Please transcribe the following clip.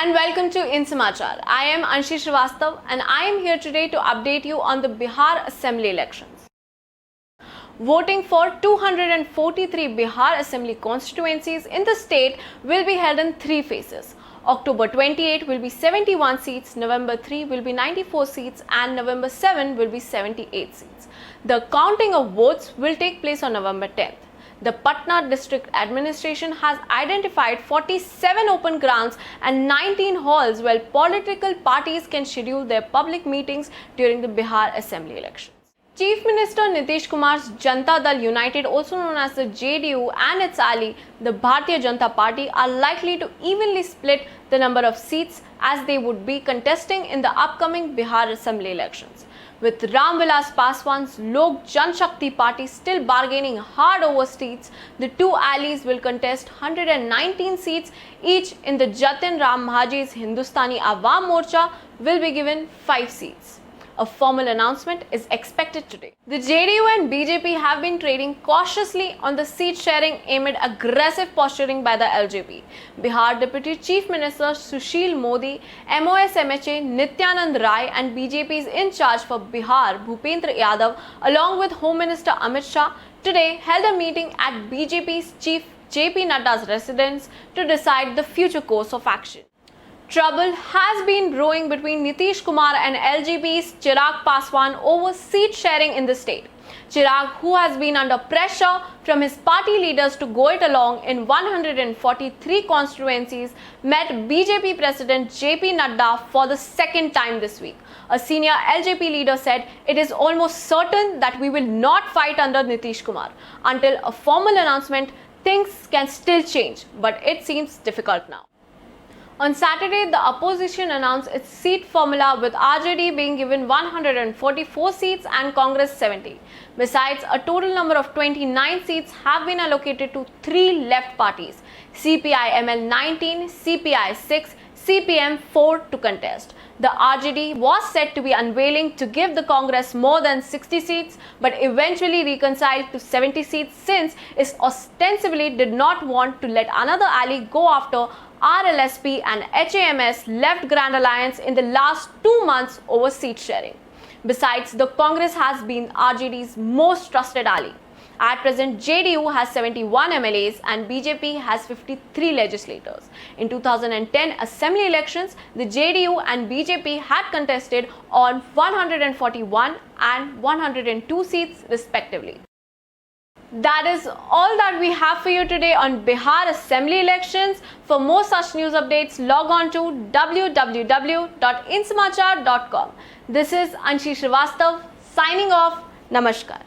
and welcome to In Samachar. I am Anshi Srivastav and I am here today to update you on the Bihar Assembly elections. Voting for 243 Bihar Assembly constituencies in the state will be held in three phases. October 28 will be 71 seats, November 3 will be 94 seats and November 7 will be 78 seats. The counting of votes will take place on November 10th. The Patna District Administration has identified 47 open grounds and 19 halls where political parties can schedule their public meetings during the Bihar Assembly elections. Chief Minister Nitish Kumar's Janata Dal United, also known as the JDU, and its ally, the Bharatiya Janata Party, are likely to evenly split the number of seats as they would be contesting in the upcoming Bihar Assembly elections. With Ram Vilas Paswan's Lok Janshakti Party still bargaining hard over seats, the two allies will contest 119 seats each. In the Jatin Ram Majhi's Hindustani Awam Morcha will be given 5 seats. A formal announcement is expected today. The JDU and BJP have been trading cautiously on the seat sharing amid aggressive posturing by the LJP. Bihar Deputy Chief Minister Sushil Modi, MOS MHA Nityanand Rai and BJP's in charge for Bihar Bhupendra Yadav along with Home Minister Amit Shah today held a meeting at BJP's Chief JP Nadda's residence to decide the future course of action. Trouble has been brewing between Nitish Kumar and LJP's Chirag Paswan over seat sharing in the state. Chirag, who has been under pressure from his party leaders to go it along in 143 constituencies, met BJP President JP Nadda for the second time this week. A senior LJP leader said, "It is almost certain that we will not fight under Nitish Kumar. Until a formal announcement, things can still change, but it seems difficult now." On Saturday, the opposition announced its seat formula with RJD being given 144 seats and Congress 70. Besides, a total number of 29 seats have been allocated to 3 left parties, CPI-ML 19, CPI 6, CPM 4 to contest. The RJD was said to be unwilling to give the Congress more than 60 seats, but eventually reconciled to 70 seats since it ostensibly did not want to let another ally go after RLSP and HAMS left Grand Alliance in the last 2 months over seat sharing. Besides, the Congress has been RJD's most trusted ally. At present, JDU has 71 MLAs and BJP has 53 legislators. In 2010 assembly elections, the JDU and BJP had contested on 141 and 102 seats respectively. That is all that we have for you today on Bihar Assembly elections. For more such news updates, log on to www.insamachar.com. This is Anshi Srivastav signing off. Namaskar.